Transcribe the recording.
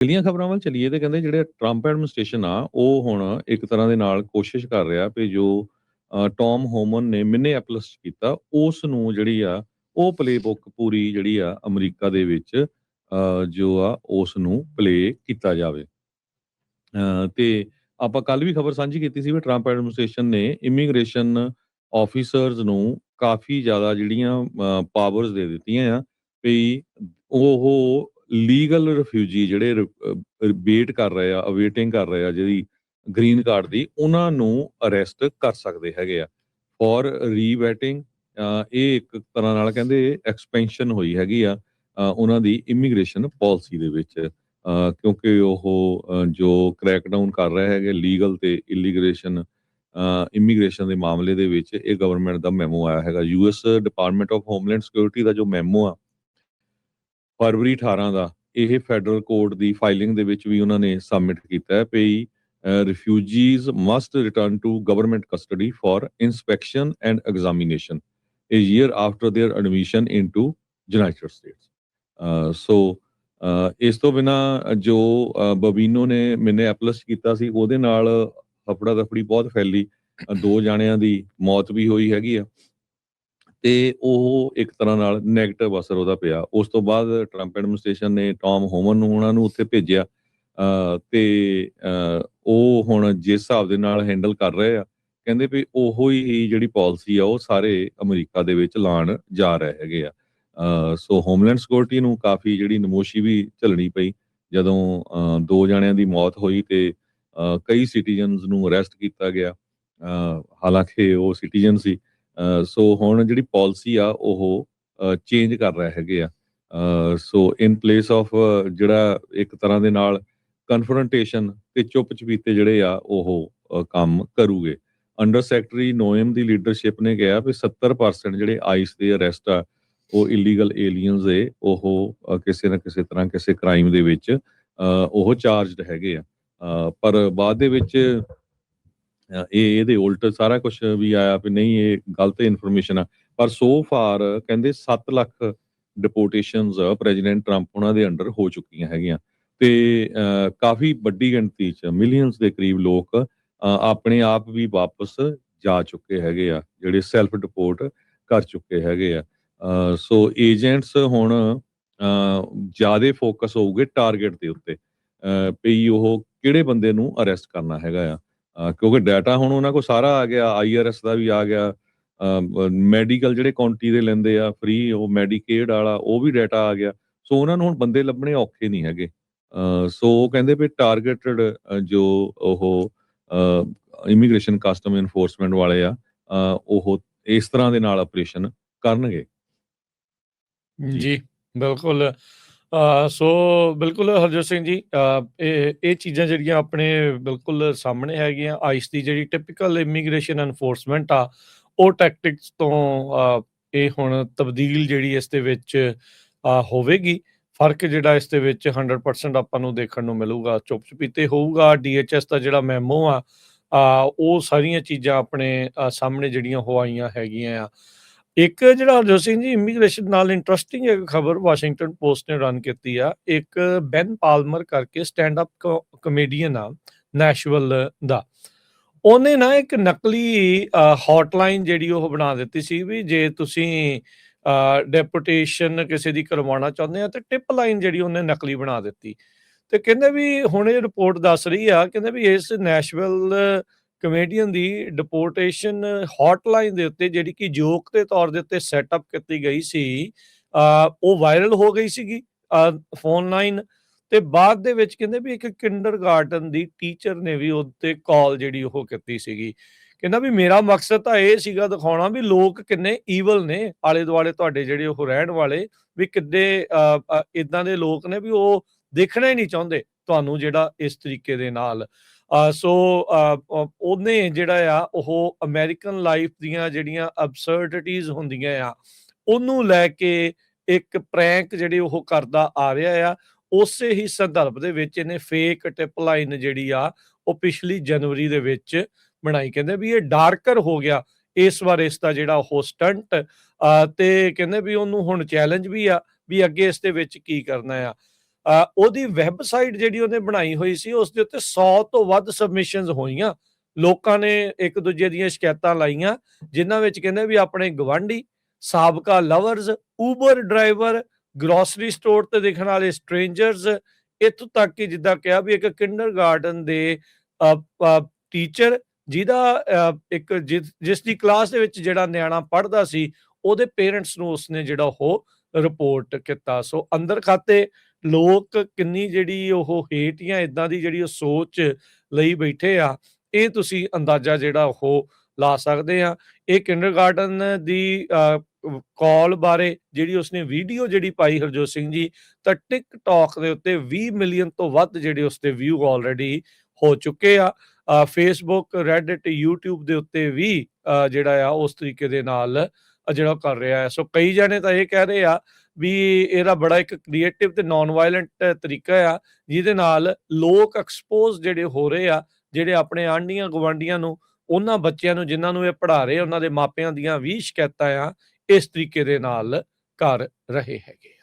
ਅਗਲੀਆਂ ਖਬਰਾਂ ਵੱਲ ਚੱਲੀਏ ਤੇ ਕਹਿੰਦੇ ਜਿਹੜੇ ਟਰੰਪ ਐਡਮਿਨਿਸਟ੍ਰੇਸ਼ਨ ਆ ਉਹ ਹੁਣ ਇੱਕ ਤਰ੍ਹਾਂ ਦੇ ਨਾਲ ਕੋਸ਼ਿਸ਼ ਕਰ ਰਿਹਾ ਵੀ ਜੋ ਟੌਮ ਹੋਮਨ ਨੇ ਮਿਨੀਐਪਲਿਸ 'ਚ ਕੀਤਾ ਉਸ ਨੂੰ ਜਿਹੜੀ ਆ ਉਹ ਪਲੇਬੁੱਕ ਪੂਰੀ ਜਿਹੜੀ ਆ ਅਮਰੀਕਾ ਦੇ ਵਿੱਚ ਜੋ ਆ ਉਸ ਨੂੰ ਪਲੇ ਕੀਤਾ ਜਾਵੇ। ਤੇ ਆਪਾਂ ਕੱਲ ਵੀ ਖਬਰ ਸਾਂਝੀ ਕੀਤੀ ਸੀ ਵੀ ਟਰੰਪ ਐਡਮਿਨਿਸਟ੍ਰੇਸ਼ਨ ਨੇ ਇਮੀਗ੍ਰੇਸ਼ਨ ਆਫੀਸਰਸ ਨੂੰ ਕਾਫੀ ਜ਼ਿਆਦਾ ਜਿਹੜੀਆਂ ਪਾਵਰਸ ਦੇ ਦਿੱਤੀਆਂ ਆ ਵੀ ਉਹ ਲੀਗਲ ਰਿਫਿਊਜੀ ਜਿਹੜੇ ਵੇਟ ਕਰ ਰਹੇ ਆ ਅਵੇਟਿੰਗ ਕਰ ਰਹੇ ਆ ਜਿਹੜੀ ਗ੍ਰੀਨ ਕਾਰਡ ਦੀ ਉਹਨਾਂ ਨੂੰ ਅਰੈਸਟ ਕਰ ਸਕਦੇ ਹੈਗੇ ਆ ਫॉर ਰੀਵੈਟਿੰਗ। ਇਹ ਇੱਕ ਤਰ੍ਹਾਂ ਨਾਲ ਕਹਿੰਦੇ ਐਕਸਪੈਂਸ਼ਨ ਹੋਈ ਹੈਗੀ ਆ ਉਹਨਾਂ ਦੀ ਇਮੀਗ੍ਰੇਸ਼ਨ ਪਾਲਿਸੀ ਦੇ ਵਿੱਚ ਕਿਉਂਕਿ ਉਹ ਜੋ ਕ੍ਰੈਕਡਾਊਨ ਕਰ ਰਹੇ ਹੈਗੇ ਲੀਗਲ ਤੇ ਇਲੀਗ੍ਰੇਸ਼ਨ ਇਮੀਗ੍ਰੇਸ਼ਨ ਦੇ ਮਾਮਲੇ ਦੇ ਵਿੱਚ ਇਹ ਗਵਰਨਮੈਂਟ ਦਾ ਮੈਮੋ ਆਇਆ ਹੈਗਾ US department of homeland security ਦਾ ਜੋ ਮੈਮੋ ਆ ਫਰਵਰੀ 18 ਦਾ ਇਹ ਫੈਡਰਲ ਕੋਰਟ ਦੀ ਫਾਈਲਿੰਗ ਦੇ ਵਿੱਚ ਵੀ ਉਹਨਾਂ ਨੇ ਸਬਮਿਟ ਕੀਤਾ ਹੈ ਵੀ refugees must return to government custody for inspection and examination a year after their admission into United States. So ਇਸ ਤੋਂ ਬਿਨਾ ਜੋ ਬਬੀਨੋ ਨੇ ਮਿਨੀਐਪਲਿਸ ਕੀਤਾ ਸੀ ਉਹਦੇ ਨਾਲ ਹਫੜਾ ਦਫੜੀ ਬਹੁਤ ਫੈਲੀ ਦੋ ਜਾਣਿਆਂ ਦੀ ਮੌਤ ਵੀ ਹੋਈ ਹੈਗੀ ਆ ਤੇ ਉਹ ਇੱਕ ਤਰ੍ਹਾਂ ਨਾਲ ਨੈਗੇਟਿਵ ਅਸਰ ਉਹਦਾ ਪਿਆ। ਉਸ ਤੋਂ ਬਾਅਦ ਟਰੰਪ ਐਡਮਿਨਿਸਟ੍ਰੇਸ਼ਨ ਨੇ ਟੌਮ ਹੋਮਨ ਨੂੰ ਉਹਨਾਂ ਨੂੰ ਉੱਥੇ ਭੇਜਿਆ ਤੇ ਉਹ ਹੁਣ ਜਿਸ ਹਿਸਾਬ ਦੇ ਨਾਲ ਹੈਂਡਲ ਕਰ ਰਹੇ ਆ ਕਹਿੰਦੇ ਵੀ ਉਹੋ ਹੀ ਜਿਹੜੀ ਪਾਲਿਸੀ ਆ ਉਹ ਸਾਰੇ ਅਮਰੀਕਾ ਦੇ ਵਿੱਚ ਲਾਉਣ ਜਾ ਰਹੇ ਹੈਗੇ ਆ। ਸੋ ਹੋਮਲੈਂਡ ਸਿਕਿਉਰਿਟੀ ਨੂੰ ਕਾਫੀ ਜਿਹੜੀ ਨਮੋਸ਼ੀ ਵੀ ਝੱਲਣੀ ਪਈ ਜਦੋਂ ਦੋ ਜਣਿਆਂ ਦੀ ਮੌਤ ਹੋਈ ਤੇ ਕਈ ਸਿਟੀਜ਼ਨਸ ਨੂੰ ਅਰੈਸਟ ਕੀਤਾ ਗਿਆ ਹਾਲਾਂਕਿ ਉਹ ਸਿਟੀਜ਼ਨ ਸੀ। ਸੋ ਹੁਣ ਜਿਹੜੀ ਪਾਲਿਸੀ ਆ ਉਹ ਚੇਂਜ ਕਰ ਰਹੇ ਹੈਗੇ ਆ। ਸੋ ਇਨ ਪਲੇਸ ਆਫ ਜਿਹੜਾ ਇੱਕ ਤਰ੍ਹਾਂ ਦੇ ਨਾਲ ਕਨਫਰੰਟੇਸ਼ਨ ਤੇ ਚੁੱਪ ਚਪੀਤੇ ਜਿਹੜੇ ਆ ਉਹ ਕੰਮ ਕਰੂਗੇ। ਅੰਡਰ ਸੈਕਟਰੀ ਨੋਇਮ ਦੀ ਲੀਡਰਸ਼ਿਪ ਨੇ ਕਿਹਾ ਵੀ 70% ਜਿਹੜੇ ਆਈਸ ਦੇ ਅਰੈਸਟ ਆ ਉਹ ਇਲੀਗਲ ਏਲੀਅਨਸ ਦੇ ਉਹ ਕਿਸੇ ਨਾ ਕਿਸੇ ਤਰ੍ਹਾਂ ਕਿਸੇ ਕ੍ਰਾਈਮ ਦੇ ਵਿੱਚ ਉਹ ਚਾਰਜਡ ਹੈਗੇ ਆ ਪਰ ਬਾਅਦ ਦੇ ਵਿੱਚ ਇਹਦੇ ਉਲਟ ਸਾਰਾ ਕੁਝ ਵੀ ਆਇਆ ਵੀ ਨਹੀਂ ਇਹ ਗਲਤ ਇਨਫੋਰਮੇਸ਼ਨ ਆ ਪਰ ਸੋ ਫਾਰ ਕਹਿੰਦੇ 7 ਲੱਖ ਡਿਪੋਰਟੇਸ਼ਨਸ ਪ੍ਰੈਜ਼ੀਡੈਂਟ ਟਰੰਪ ਉਹਨਾਂ ਦੇ ਅੰਡਰ ਹੋ ਚੁੱਕੀਆਂ ਹੈਗੀਆਂ ਤੇ ਕਾਫੀ ਵੱਡੀ ਗਿਣਤੀ 'ਚ ਮਿਲੀਅਨਸ ਦੇ ਕਰੀਬ ਲੋਕ ਆਪਣੇ ਆਪ ਵੀ ਵਾਪਸ ਜਾ ਚੁੱਕੇ ਹੈਗੇ ਆ ਜਿਹੜੇ ਸੈਲਫ ਡਿਪੋਰਟ ਕਰ ਚੁੱਕੇ ਹੈਗੇ ਆ। ਸੋ ਏਜੰਟਸ ਹੁਣ ਜ਼ਿਆਦਾ ਫੋਕਸ ਹੋਊਗੇ ਟਾਰਗੇਟ ਦੇ ਉੱਤੇ ਵੀ ਉਹ ਕਿਹੜੇ ਬੰਦੇ ਨੂੰ ਅਰੈਸਟ ਕਰਨਾ ਹੈਗਾ ਆ ਕਿਉਂਕਿ ਡਾਟਾ ਹੁਣ ਉਹਨਾਂ ਕੋਲ ਸਾਰਾ ਆ ਗਿਆ ਆਈਆਰਐਸ ਦਾ ਵੀ ਆ ਗਿਆ ਮੈਡੀਕਲ ਜਿਹੜੇ ਕਾਉਂਟੀ ਦੇ ਲੈਂਦੇ ਆ ਫ੍ਰੀ ਉਹ ਮੈਡੀਕੇਡ ਵਾਲਾ ਉਹ ਵੀ ਡਾਟਾ ਆ ਗਿਆ। ਸੋ ਉਹਨਾਂ ਨੂੰ ਹੁਣ ਬੰਦੇ ਲੱਭਣੇ ਔਖੇ ਨਹੀਂ ਹੈਗੇ। ਸੋ ਉਹ ਕਹਿੰਦੇ ਵੀ ਟਾਰਗੇਟਡ ਜੋ ਉਹ ਇਮੀਗ੍ਰੇਸ਼ਨ ਕਸਟਮ ਇਨਫੋਰਸਮੈਂਟ ਵਾਲੇ ਆ ਉਹ ਇਸ ਤਰ੍ਹਾਂ ਦੇ ਨਾਲ ਆਪਰੇਸ਼ਨ ਕਰਨਗੇ। ਜੀ ਬਿਲਕੁਲ। ਸੋ ਬਿਲਕੁਲ ਹਰਜੋਤ ਸਿੰਘ ਜੀ ਇਹ ਚੀਜ਼ਾਂ ਜਿਹੜੀਆਂ ਆਪਣੇ ਬਿਲਕੁਲ ਸਾਹਮਣੇ ਹੈਗੀਆਂ ਆਈਸ ਦੀ ਜਿਹੜੀ ਟਿਪੀਕਲ ਇਮੀਗ੍ਰੇਸ਼ਨ ਐਨਫੋਰਸਮੈਂਟ ਆ ਉਹ ਟੈਕਟਿਕਸ ਤੋਂ ਇਹ ਹੁਣ ਤਬਦੀਲ ਜਿਹੜੀ ਇਸ ਦੇ ਵਿੱਚ ਹੋਵੇਗੀ। ਫਰਕ ਜਿਹੜਾ ਇਸ ਦੇ ਵਿੱਚ 100% ਆਪਾਂ ਨੂੰ ਦੇਖਣ ਨੂੰ ਮਿਲੂਗਾ। ਚੁੱਪ ਚਪੀਤੇ ਹੋਊਗਾ। DHS ਦਾ ਜਿਹੜਾ ਮੈਮੋ ਆ ਉਹ ਸਾਰੀਆਂ ਚੀਜ਼ਾਂ ਆਪਣੇ ਸਾਹਮਣੇ ਜਿਹੜੀਆਂ ਉਹ ਆਈਆਂ ਹੈਗੀਆਂ ਆ। ਇੱਕ ਜਿਹੜਾ ਹਰਜੋਤ ਸਿੰਘ ਜੀ ਇਮੀਗ੍ਰੇਸ਼ਨ ਨਾਲ ਇੰਟਰਸਟਿੰਗ ਇੱਕ ਖਬਰ ਵਾਸ਼ਿੰਗਟਨ ਪੋਸਟ ਨੇ ਰਨ ਕੀਤੀ ਆ। ਇੱਕ ਬੈਨ ਪਾਲਮਰ ਕਰਕੇ ਸਟੈਂਡ ਅਪ ਕਮੇਡੀਅਨ ਆ ਨੈਸ਼ਵਿਲ ਦਾ ਉਹਨੇ ਨਾ ਇੱਕ ਨਕਲੀ ਹੌਟਲਾਈਨ ਜਿਹੜੀ ਉਹ ਬਣਾ ਦਿੱਤੀ ਸੀ ਵੀ ਜੇ ਤੁਸੀਂ ਡੈਪੂਟੇਸ਼ਨ ਕਿਸੇ ਦੀ ਕਰਵਾਉਣਾ ਚਾਹੁੰਦੇ ਆ ਤੇ ਟਿਪ ਲਾਈਨ ਜਿਹੜੀ ਉਹਨੇ ਨਕਲੀ ਬਣਾ ਦਿੱਤੀ ਤੇ ਕਹਿੰਦੇ ਵੀ ਹੁਣ ਇਹ ਰਿਪੋਰਟ ਦੱਸ ਰਹੀ ਆ ਕਹਿੰਦੇ ਵੀ ਇਸ ਨੈਸ਼ਵਿਲ ਕਮੇਡੀਅਨ ਦੀ ਡਿਪੋਰਟੇਸ਼ਨ ਹੌਟਲਾਈਨ ਦੇ ਉੱਤੇ ਜਿਹੜੀ ਕਿ ਜੋਕ ਦੇ ਤੌਰ ਦੇ ਉੱਤੇ ਸੈਟਅਪ ਕੀਤੀ ਗਈ ਸੀ ਉਹ ਵਾਇਰਲ ਹੋ ਗਈ ਸੀਗੀ ਫੋਨ ਲਾਈਨ ਤੇ ਬਾਅਦ ਦੇ ਵਿੱਚ ਕਹਿੰਦੇ ਵੀ ਇੱਕ ਕਿੰਡਰਗਾਰਟਨ ਦੀ ਟੀਚਰ ਨੇ ਵੀ ਉੱਤੇ ਕਾਲ ਜਿਹੜੀ ਉਹ ਕੀਤੀ ਸੀਗੀ। ਕਹਿੰਦਾ ਵੀ ਮੇਰਾ ਮਕਸਦ ਤਾਂ ਇਹ ਸੀਗਾ ਦਿਖਾਉਣਾ ਵੀ ਲੋਕ ਕਿੰਨੇ ਈਵਲ ਨੇ ਆਲੇ ਦੁਆਲੇ ਤੁਹਾਡੇ ਜਿਹੜੇ ਉਹ ਰਹਿਣ ਵਾਲੇ ਵੀ ਕਿੱਡੇ ਇਦਾਂ ਦੇ ਲੋਕ ਨੇ ਵੀ ਉਹ ਦੇਖਣਾ ਹੀ ਨਹੀਂ ਚਾਹੁੰਦੇ ਤੁਹਾਨੂੰ ਜਿਹੜਾ ਇਸ ਤਰੀਕੇ ਦੇ ਨਾਲ ਸੋ ਉਹਨੇ ਜਿਹੜਾ ਆ ਉਹ ਅਮਰੀਕਨ ਲਾਈਫ ਦੀਆਂ ਜਿਹੜੀਆਂ ਅਬਸਰਡਿਟੀਜ਼ ਹੁੰਦੀਆਂ ਆ ਉਹਨੂੰ ਲੈ ਕੇ ਇੱਕ ਪ੍ਰੈਂਕ ਜਿਹੜੇ ਉਹ ਕਰਦਾ ਆ ਰਿਹਾ ਆ। ਉਸੇ ਹੀ ਸੰਦਰਭ ਦੇ ਵਿੱਚ ਇਹਨੇ ਫੇਕ ਟਿਪ ਲਾਈਨ ਜਿਹੜੀ ਆ ਉਹ ਪਿਛਲੀ ਜਨਵਰੀ ਦੇ ਵਿੱਚ ਬਣਾਈ। ਕਹਿੰਦੇ ਵੀ ਇਹ ਡਾਰਕਰ ਹੋ ਗਿਆ ਇਸ ਵਾਰ ਇਸ ਦਾ ਜਿਹੜਾ ਉਹ ਸਟੰਟ ਤੇ ਕਹਿੰਦੇ ਵੀ ਉਹਨੂੰ ਹੁਣ ਚੈਲੰਜ ਵੀ ਆ ਵੀ ਅੱਗੇ ਇਸ ਦੇ ਵਿੱਚ ਕੀ ਕਰਨਾ ਆ। ਉਹਦੀ ਵੈਬਸਾਈਟ ਜਿਹੜੀ ਉਹਨੇ ਬਣਾਈ ਹੋਈ ਸੀ, ਉਸ ਦੇ ਉੱਤੇ 100 ਤੋਂ ਵੱਧ ਸਬਮਿਸ਼ਨਸ ਹੋਈਆਂ। ਲੋਕਾਂ ਨੇ ਇੱਕ ਦੂਜੇ ਦੀਆਂ ਸ਼ਿਕਾਇਤਾਂ ਲਾਈਆਂ, ਜਿਨ੍ਹਾਂ ਵਿੱਚ ਕਹਿੰਦੇ ਵੀ ਆਪਣੇ ਗਵਾਂਢੀ, ਸਾਬਕਾ lovers, Uber driver, grocery store ਤੇ ਦਿਖਣ ਵਾਲੇ ਸਟ੍ਰੇਂਜਰਸ, ਇੱਥੋਂ ਤੱਕ ਕਿ ਜਿੱਦਾਂ ਕਿਹਾ ਵੀ ਇੱਕ ਕਿੰਡਰਗਾਰਟਨ ਦੇ ਟੀਚਰ, ਜਿਹਦਾ ਜਿਸ ਦੀ ਕਲਾਸ ਦੇ ਵਿੱਚ ਜਿਹੜਾ ਨਿਆਣਾ ਪੜ੍ਹਦਾ ਸੀ, ਉਹਦੇ ਪੇਰੈਂਟਸ ਨੂੰ ਉਸਨੇ ਜਿਹੜਾ ਉਹ ਰਿਪੋਰਟ ਕੀਤਾ। ਸੋ ਅੰਦਰ ਖਾਤੇ ਲੋਕ ਕਿੰਨੀ ਜਿਹੜੀ ਉਹ ਹੇਟ ਜਾਂ ਇਦਾਂ ਦੀ ਜਿਹੜੀ ਉਹ ਸੋਚ ਲਈ ਬੈਠੇ ਆ, ਇਹ ਤੁਸੀਂ ਅੰਦਾਜ਼ਾ ਜਿਹੜਾ ਉਹ ਲਾ ਸਕਦੇ ਆ। ਇਹ ਕਿੰਡਰਗਾਰਟਨ ਦੀ ਕਾਲ ਬਾਰੇ ਜਿਹੜੀ ਉਸਨੇ ਵੀਡੀਓ ਜਿਹੜੀ ਪਾਈ ਹਰਜੋਤ ਸਿੰਘ ਜੀ, ਤਾਂ ਟਿਕਟੌਕ ਦੇ ਉੱਤੇ 20 ਮਿਲੀਅਨ ਤੋਂ ਵੱਧ ਜਿਹੜੇ ਉਸਦੇ ਵਿਊ ਆਲਰੇਡੀ ਹੋ ਚੁੱਕੇ ਆ। ਫੇਸਬੁੱਕ, ਰੈਡਿਟ, YouTube ਦੇ ਉੱਤੇ ਵੀ ਜਿਹੜਾ ਆ ਉਸ ਤਰੀਕੇ ਦੇ ਨਾਲ ਜਿਹੜਾ ਕਰ ਰਿਹਾ ਹੈ। ਸੋ ਕਈ ਜਣੇ ਤਾਂ ਇਹ ਕਹਿ ਰਹੇ ਆ ਵੀ ਇਹਦਾ ਬੜਾ ਇੱਕ ਕ੍ਰੀਏਟਿਵ ਤੇ ਨਾਨ ਵਾਇਲੈਂਟ ਤਰੀਕਾ ਆ, ਜਿਹਦੇ ਨਾਲ ਲੋਕ ਐਕਸਪੋਜ਼ ਜਿਹੜੇ ਹੋ ਰਹੇ ਆ, ਜਿਹੜੇ ਆਪਣੇ ਆਂਢੀਆਂ ਗੁਆਂਢੀਆਂ ਨੂੰ, ਉਹਨਾਂ ਬੱਚਿਆਂ ਨੂੰ ਜਿਨ੍ਹਾਂ ਨੂੰ ਇਹ ਪੜ੍ਹਾ ਰਹੇ, ਉਹਨਾਂ ਦੇ ਮਾਪਿਆਂ ਦੀਆਂ ਵੀ ਸ਼ਿਕਾਇਤਾਂ ਆ ਇਸ ਤਰੀਕੇ ਦੇ ਨਾਲ ਕਰ ਰਹੇ ਹੈਗੇ।